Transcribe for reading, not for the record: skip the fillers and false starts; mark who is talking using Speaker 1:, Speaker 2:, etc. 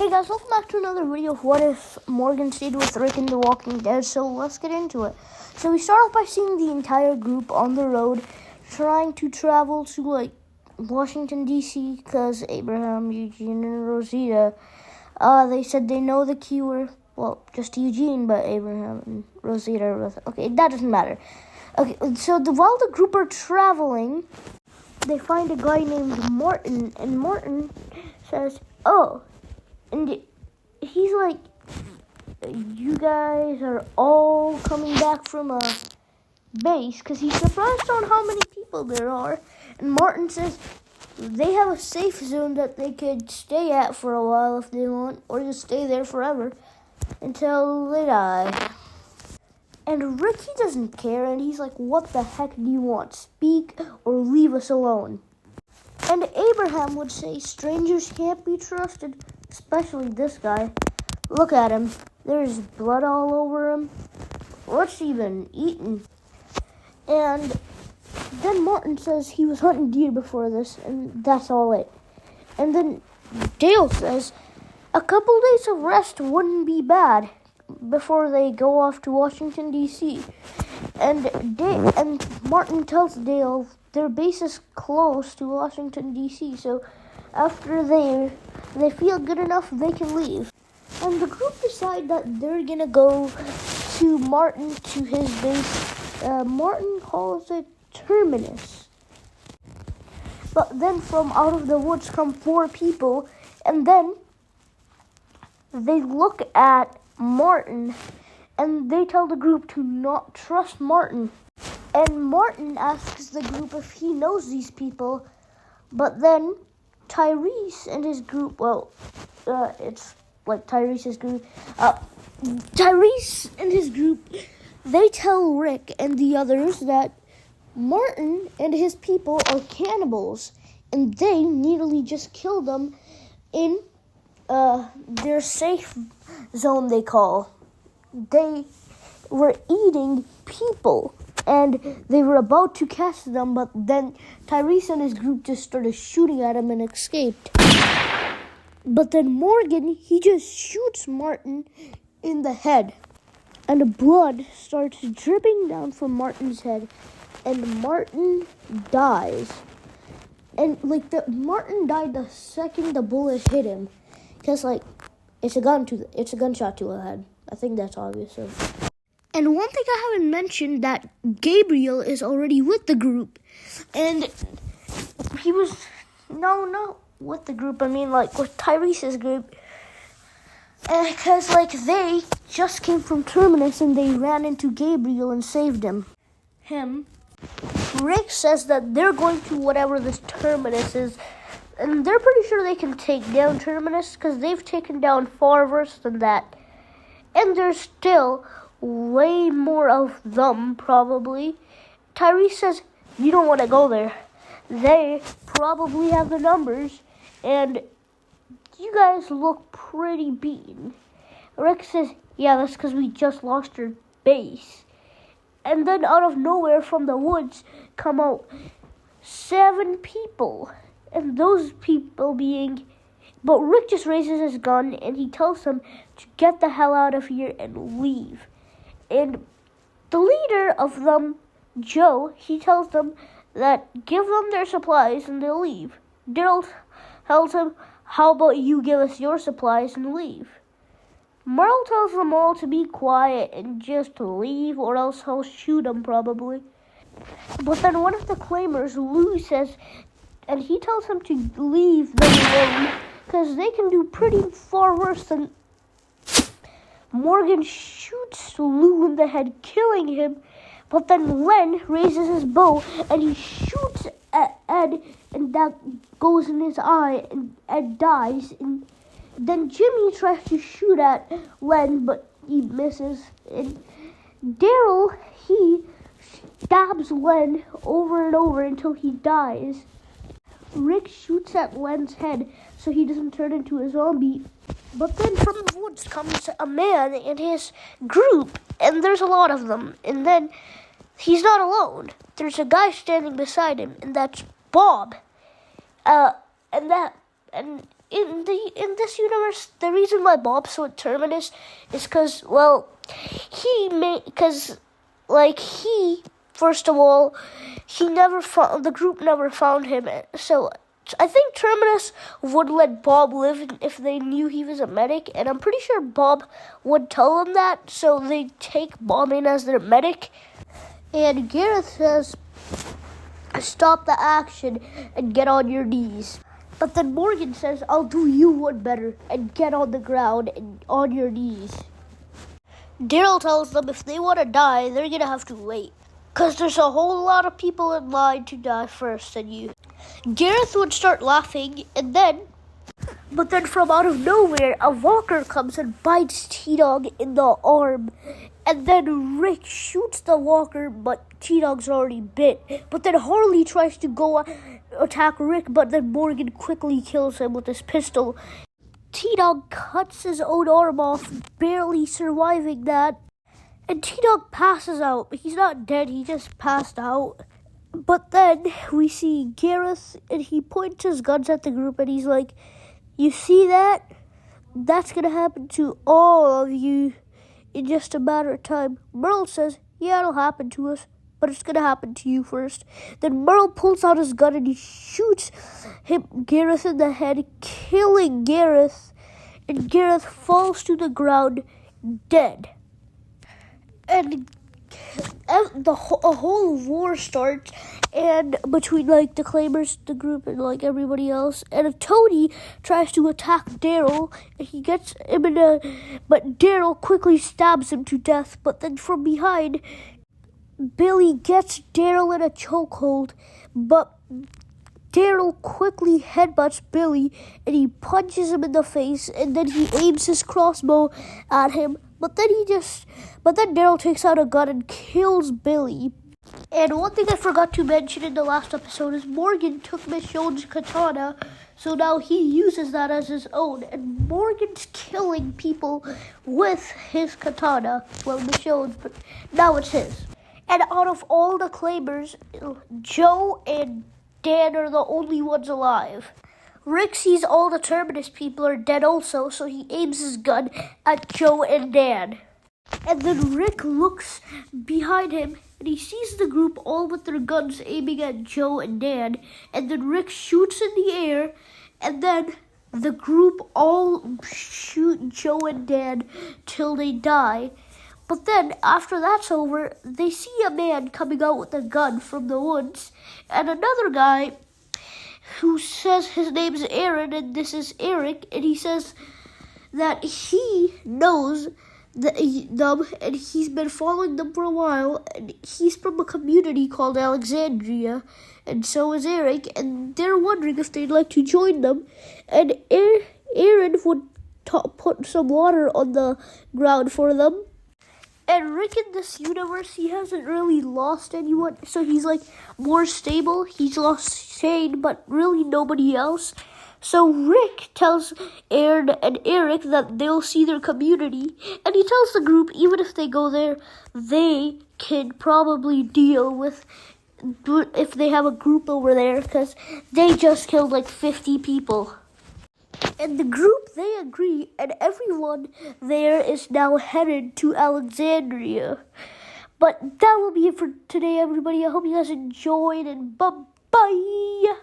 Speaker 1: Hey guys, welcome back to another video of What If Morgan Stayed with Rick in The Walking Dead. So let's get into it. So we start off by seeing the entire group on the road trying to travel to Washington D.C. because Abraham, Eugene, and Rosita, they said they know the keyword. Well, just Eugene, but Abraham and Rosita are with. Okay, that doesn't matter. Okay, so while the group are traveling, they find a guy named Martin, and Martin says, "Oh." And he's like, "You guys are all coming back from a base," because he's surprised on how many people there are. And Martin says they have a safe zone that they could stay at for a while if they want, or just stay there forever until they die. And Ricky doesn't care, and he's like, "What the heck do you want? Speak or leave us alone." And Abraham would say strangers can't be trusted, especially this guy. Look at him. There's blood all over him. What's he been eating? And then Martin says he was hunting deer before this, and that's all it. And then Dale says a couple days of rest wouldn't be bad before they go off to Washington, D.C. And Martin tells Dale their base is close to Washington, D.C., so after they feel good enough, they can leave. And the group decide that they're gonna go to Martin to his base. Martin calls it Terminus. But then from out of the woods come 4 people, and then they look at Martin, and they tell the group to not trust Martin. And Martin asks the group if he knows these people, but then Tyrese and his group, it's like Tyrese's group, Tyrese and his group, they tell Rick and the others that Martin and his people are cannibals, and they nearly just killed them in their safe zone, they call. They were eating people, and they were about to catch them, but then Tyrese and his group just started shooting at him and escaped. But then Morgan, he just shoots Martin in the head, and the blood starts dripping down from Martin's head, and Martin dies. And Martin died the second the bullet hit him, because it's a gunshot to the head. I think that's obvious. So. And one thing I haven't mentioned, that Gabriel is already with the group. And he was, not with the group, I mean with Tyrese's group. Because they just came from Terminus and they ran into Gabriel and saved him. Rick says that they're going to whatever this Terminus is. And they're pretty sure they can take down Terminus because they've taken down far worse than that. And there's still way more of them, probably. Tyrese says, "You don't want to go there. They probably have the numbers, and you guys look pretty beaten." Rick says, "Yeah, that's because we just lost our base." And then out of nowhere from the woods come out 7 people. And those people but Rick just raises his gun and he tells them to get the hell out of here and leave. And the leader of them, Joe, he tells them that give them their supplies and they'll leave. Daryl tells him, "How about you give us your supplies and leave?" Merle tells them all to be quiet and just leave, or else he'll shoot them probably. But then one of the claimers, Lou, says, and he tells him to leave them alone because they can do pretty far worse than. Morgan shoots Lou in the head, killing him, but then Len raises his bow and he shoots at Ed, and that goes in his eye, and Ed dies. And then Jimmy tries to shoot at Len, but he misses. And Daryl, he stabs Len over and over until he dies. Rick shoots at Len's head so he doesn't turn into a zombie. But then from the woods comes a man and his group, and there's a lot of them. And then he's not alone. There's a guy standing beside him, and that's Bob. And in this universe, the reason why Bob's with Terminus is because he first of all, the group never found him. So I think Terminus would let Bob live if they knew he was a medic, and I'm pretty sure Bob would tell them that, so they take Bob in as their medic. And Gareth says, stop the action and get on your knees. But then Morgan says, I'll do you one better and get on the ground and on your knees. Daryl tells them if they want to die, they're going to have to wait, because there's a whole lot of people in line to die first than you. Gareth would start laughing, but then from out of nowhere, a walker comes and bites T-Dog in the arm. And then Rick shoots the walker, but T-Dog's already bit. But then Harley tries to go attack Rick, but then Morgan quickly kills him with his pistol. T-Dog cuts his own arm off, barely surviving that. And T-Dog passes out. He's not dead, he just passed out. But then we see Gareth, and he points his guns at the group, and he's like, you see that? That's going to happen to all of you in just a matter of time. Merle says, yeah, it'll happen to us, but it's going to happen to you first. Then Merle pulls out his gun, and he shoots Gareth in the head, killing Gareth, and Gareth falls to the ground dead. And a whole war starts, and between the Claimers, the group, and everybody else. And Tony tries to attack Daryl, and he gets him but Daryl quickly stabs him to death. But then from behind, Billy gets Daryl in a chokehold, but Daryl quickly headbutts Billy, and he punches him in the face, and then he aims his crossbow at him. But then Daryl takes out a gun and kills Billy. And one thing I forgot to mention in the last episode is Morgan took Michonne's katana, so now he uses that as his own. And Morgan's killing people with his katana. Well, Michonne's, but now it's his. And out of all the Claimers, Joe and Dan are the only ones alive. Rick sees all the Terminus people are dead also, so he aims his gun at Joe and Dan. And then Rick looks behind him, and he sees the group all with their guns aiming at Joe and Dan. And then Rick shoots in the air, and then the group all shoot Joe and Dan till they die. But then, after that's over, they see a man coming out with a gun from the woods, and another guy who says his name's Aaron and this is Eric, and he says that he knows them and he's been following them for a while, and he's from a community called Alexandria, and so is Eric, and they're wondering if they'd like to join them. And Aaron would put some water on the ground for them. And Rick in this universe, he hasn't really lost anyone, so he's more stable. He's lost Shane, but really nobody else. So Rick tells Aaron and Eric that they'll see their community, and he tells the group even if they go there, they can probably deal with if they have a group over there, because they just killed 50 people. And the group, they agree, and everyone there is now headed to Alexandria. But that will be it for today, everybody. I hope you guys enjoyed, and bye-bye!